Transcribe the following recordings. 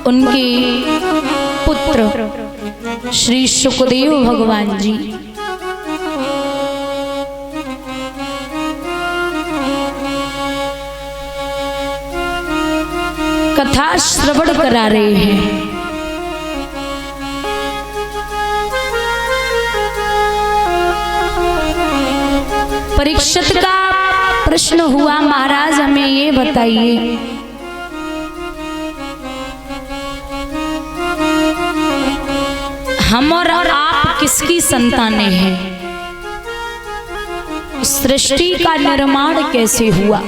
उनके पुत्र श्री सुखदेव भगवान जी कथा श्रवण करा रहे हैं। परीक्षित का प्रश्न हुआ, महाराज हमें ये बताइए, हम और आप किसकी संतानें हैं? सृष्टि का निर्माण कैसे हुआ?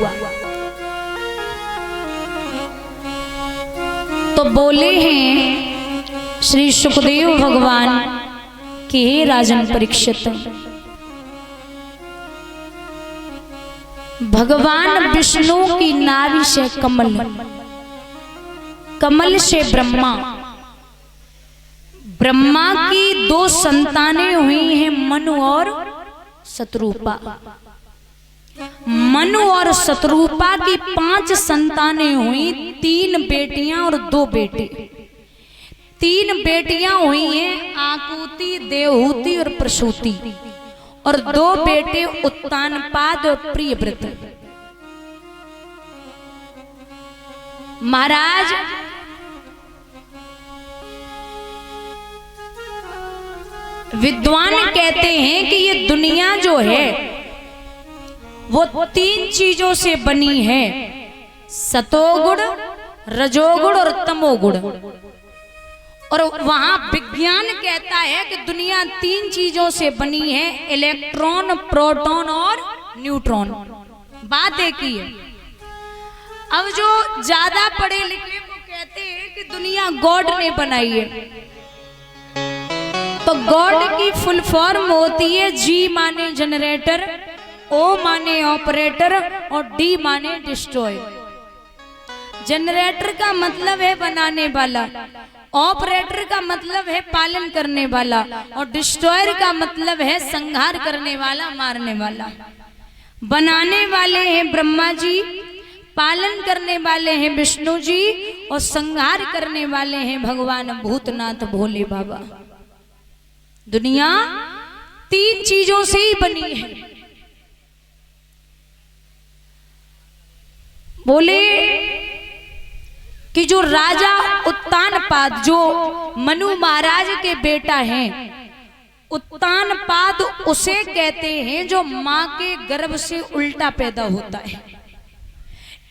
तो बोले हैं श्री सुखदेव भगवान कि हे राजन परीक्षित, भगवान विष्णु की नाभि से कमल, कमल से ब्रह्मा, ब्रह्मा की दो संतानें हुई हैं मनु और शतरूपा। मनु और शतरूपा की 5 संतानें हुई, 3 बेटियां और 2 बेटे। 3 बेटियां हुई हैं आकुति, देवहूति और प्रसूति, और 2 बेटे उत्तानपाद और प्रियव्रत। महाराज विद्वान कहते हैं कि ये दुनिया जो है वो 3 चीजों से बनी है, सतोगुण, रजोगुण और तमोगुण। और वहां विज्ञान कहता है कि दुनिया 3 चीजों से बनी है, इलेक्ट्रॉन, प्रोटॉन और न्यूट्रॉन। बात एक ही है। अब जो ज्यादा पढ़े लिखे वो कहते हैं कि दुनिया गॉड ने बनाई है। तो गॉड की फुल फॉर्म होती है जी माने जनरेटर, ओ माने ऑपरेटर और डी माने डिस्ट्रॉय। जनरेटर का मतलब है बनाने वाला, ऑपरेटर का मतलब है पालन करने वाला, और डिस्ट्रॉयर का मतलब है संहार करने वाला, मारने वाला। बनाने वाले हैं ब्रह्मा जी, पालन करने वाले हैं विष्णु जी, और संहार करने वाले हैं भगवान भूतनाथ भोले बाबा। दुनिया 3 चीजों से ही बनी है। बोले कि जो राजा उत्तानपाद, जो मनु महाराज के बेटा हैं, उत्तानपाद उसे कहते हैं जो मां के गर्भ से उल्टा पैदा होता है।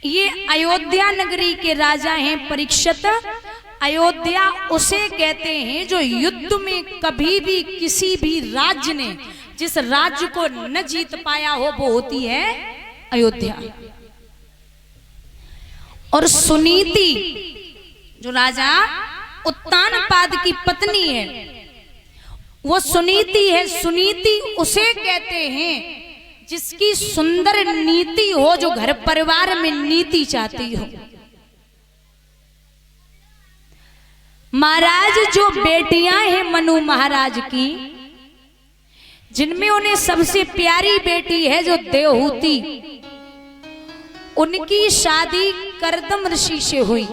ये अयोध्या नगरी के राजा हैं परीक्षित। अयोध्या उसे कहते हैं जो युद्ध में कभी भी किसी भी राज्य ने जिस राज्य को न जीत पाया हो, वो होती है अयोध्या। और सुनीति जो राजा उत्तानपाद की पत्नी है, वो सुनीति है। सुनीति उसे कहते हैं जिसकी सुंदर नीति हो, जो घर परिवार में नीति चाहती हो। महाराज जो बेटियां हैं मनु महाराज की, जिनमें उन्हें सबसे प्यारी बेटी है जो देवहूति, उनकी शादी करदम ऋषि से हुई।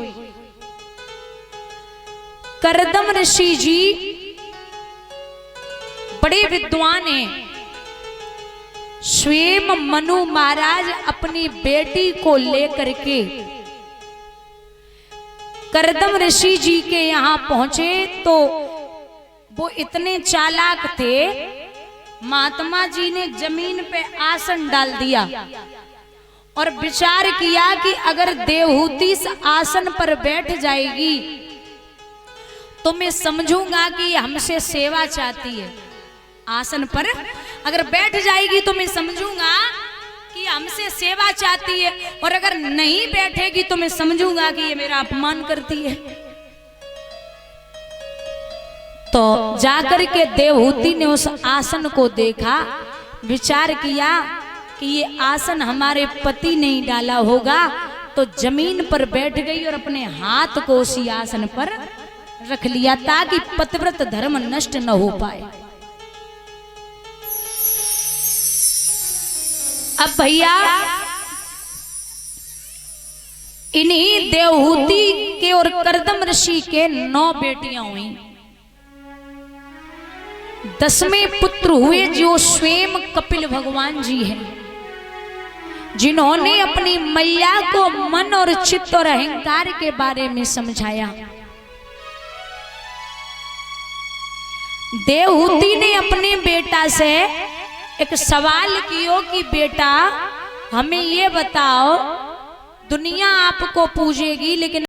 करदम ऋषि जी बड़े विद्वान हैं। स्वयं मनु महाराज अपनी बेटी को लेकर के करदम ऋषि जी के यहाँ पहुंचे तो वो इतने चालाक थे, महात्मा जी ने जमीन पे आसन डाल दिया और विचार किया कि अगर देवहूति इस आसन पर बैठ जाएगी तो मैं समझूंगा कि हमसे सेवा चाहती है। आसन पर अगर बैठ जाएगी तो मैं समझूंगा कि हमसे सेवा चाहती है, और अगर नहीं बैठेगी तो मैं समझूंगा कि ये मेरा अपमान करती है। तो जाकर के देवहूति ने उस आसन को देखा, विचार किया कि ये आसन हमारे पति ने ही डाला होगा, तो जमीन पर बैठ गई और अपने हाथ को उसी आसन पर रख लिया ताकि पतिव्रत धर्म नष्ट न हो पाए। अब भैया इन्हीं देवहूति के और करदम ऋषि के 9 बेटियां हुई। 10वें पुत्र हुए जो स्वयं कपिल भगवान जी हैं, जिन्होंने अपनी मैया को मन और चित्त और अहंकार के बारे में समझाया। देवहूति ने अपने बेटा से एक सवाल किया कि बेटा हमें ये बताओ, दुनिया आपको पूजेगी लेकिन